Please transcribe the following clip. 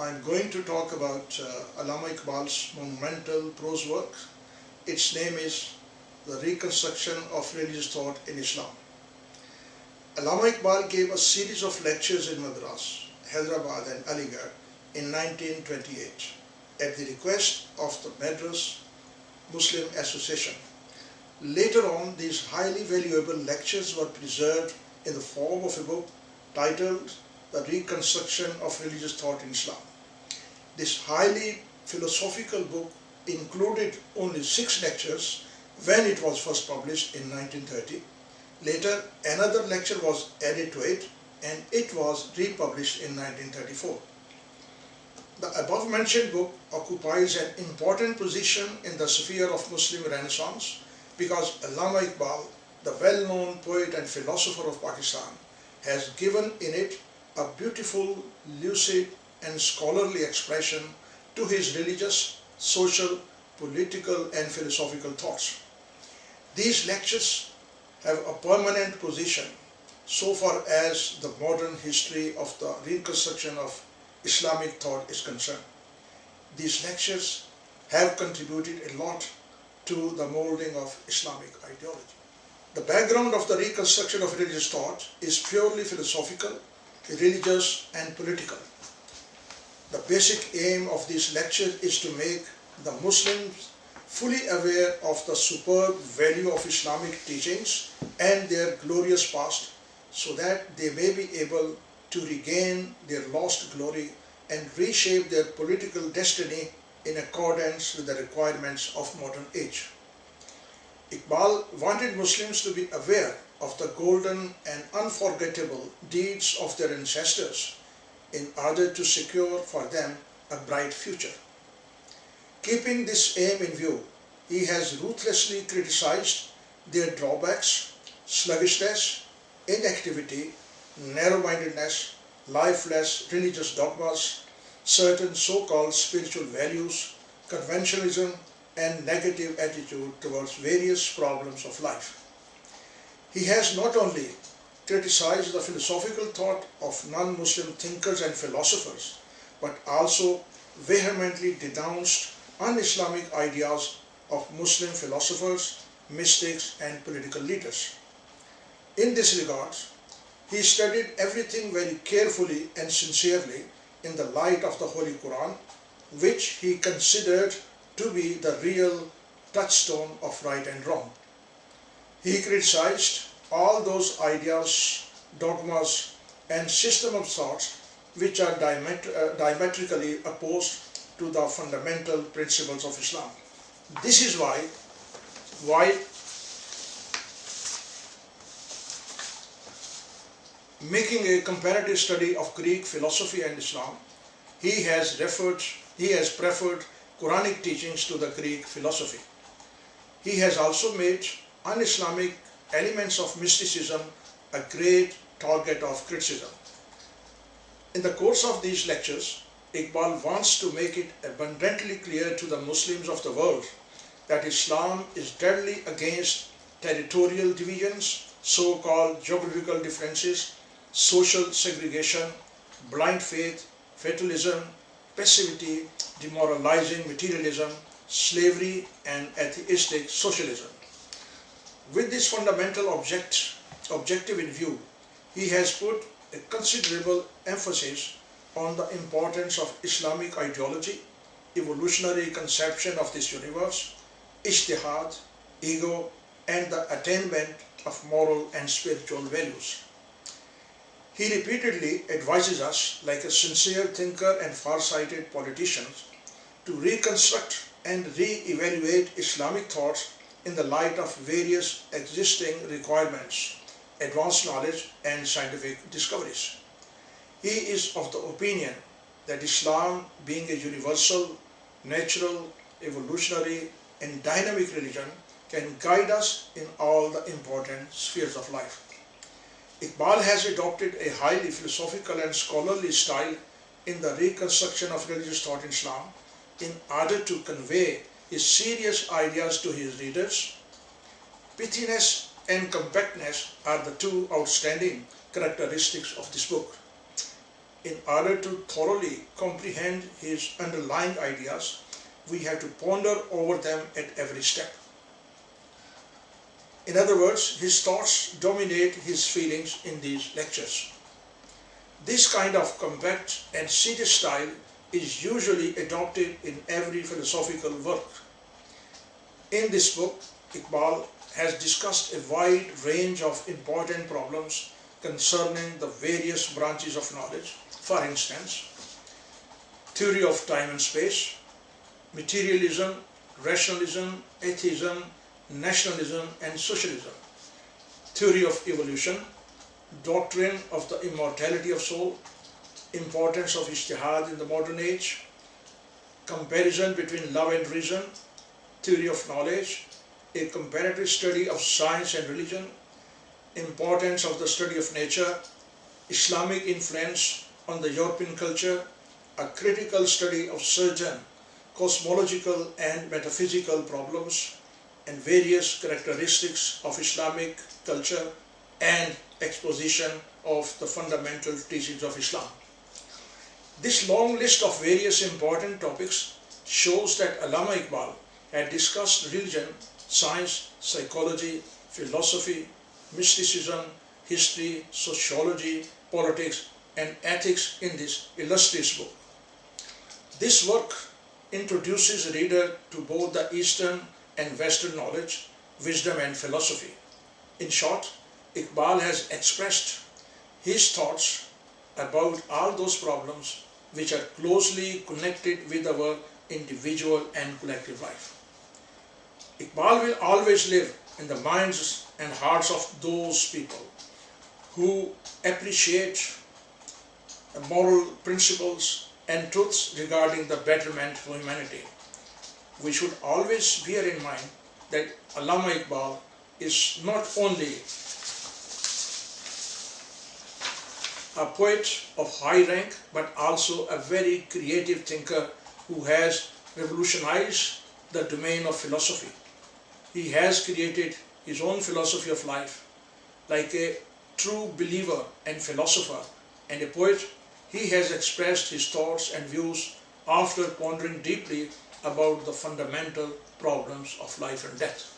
I'm going to talk about Allama Iqbal's monumental prose work. Its name is The Reconstruction of Religious Thought in Islam. Allama Iqbal gave a series of lectures in Madras, Hyderabad and Aligarh in 1928 at the request of the Madras Muslim Association. Later on, these highly valuable lectures were preserved in the form of a book titled The Reconstruction of Religious Thought in Islam. This highly philosophical book included only 6 lectures when it was first published in 1930. Later, another lecture was added to it and it was republished in 1934. The above mentioned book occupies an important position in the sphere of Muslim Renaissance because Allama Iqbal, the well-known poet and philosopher of Pakistan, has given in it a beautiful, lucid and scholarly expression to his religious, social, political and philosophical thoughts. These lectures have a permanent position so far as the modern history of the reconstruction of Islamic thought is concerned. These lectures have contributed a lot to the molding of Islamic ideology. The background of the reconstruction of religious thought is purely philosophical, religious and political. The basic aim of these lectures is to make the Muslims fully aware of the superb value of Islamic teachings and their glorious past so that they may be able to regain their lost glory and reshape their political destiny in accordance with the requirements of modern age. Iqbal wanted Muslims to be aware of the golden and unforgettable deeds of their ancestors in order to secure for them a bright future. Keeping this aim in view, he has ruthlessly criticized their drawbacks, sluggishness, inactivity, narrow-mindedness, lifeless religious dogmas, certain so-called spiritual values, conventionalism, and negative attitude towards various problems of life. He has not only criticized the philosophical thought of non-Muslim thinkers and philosophers, but also vehemently denounced un-Islamic ideas of Muslim philosophers, mystics, and political leaders. In this regard, he studied everything very carefully and sincerely in the light of the Holy Quran, which he considered to be the real touchstone of right and wrong. He criticized all those ideas, dogmas, and system of thoughts which are diametrically opposed to the fundamental principles of Islam. This is why making a comparative study of Greek philosophy and Islam, he has preferred Quranic teachings to the Greek philosophy. He has also made un-Islamic elements of mysticism a great target of criticism. In the course of these lectures, Iqbal wants to make it abundantly clear to the Muslims of the world that Islam is deadly against territorial divisions, so-called geographical differences, social segregation, blind faith, fatalism, passivity, demoralizing materialism, slavery, and atheistic socialism. With this fundamental objective in view, he has put a considerable emphasis on the importance of Islamic ideology, evolutionary conception of this universe, ijtihad, ego, and the attainment of moral and spiritual values. He repeatedly advises us, like a sincere thinker and far-sighted politician, to reconstruct and re-evaluate Islamic thoughts in the light of various existing requirements, advanced knowledge and scientific discoveries. He is of the opinion that Islam, being a universal, natural, evolutionary and dynamic religion, can guide us in all the important spheres of life. Iqbal has adopted a highly philosophical and scholarly style in the reconstruction of religious thought in Islam in order to convey his serious ideas to his readers. Pithiness and compactness are the two outstanding characteristics of this book. in order to thoroughly comprehend his underlying ideas, we have to ponder over them at every step. In other words, his thoughts dominate his feelings in these lectures. This kind of compact and serious style is usually adopted in every philosophical work. In this book, Iqbal has discussed a wide range of important problems concerning the various branches of knowledge. For instance, theory of time and space, materialism, rationalism, atheism, nationalism and socialism, theory of evolution, doctrine of the immortality of soul, importance of ijtihad in the modern age, comparison between love and reason, theory of knowledge, a comparative study of science and religion, importance of the study of nature, Islamic influence on the European culture, a critical study of certain cosmological and metaphysical problems, and various characteristics of Islamic culture and exposition of the fundamental teachings of Islam. This long list of various important topics shows that Allama Iqbal had discussed religion, science, psychology, philosophy, mysticism, history, sociology, politics, and ethics in this illustrious book. This work introduces the reader to both the Eastern and Western knowledge, wisdom and philosophy. In short, Iqbal has expressed his thoughts about all those problems which are closely connected with our individual and collective life. Iqbal will always live in the minds and hearts of those people who appreciate the moral principles and truths regarding the betterment of humanity. We should always bear in mind that Allama Iqbal is not only a poet of high rank, but also a very creative thinker who has revolutionized the domain of philosophy. He has created his own philosophy of life. Like a true believer and philosopher and a poet, he has expressed his thoughts and views after pondering deeply about the fundamental problems of life and death.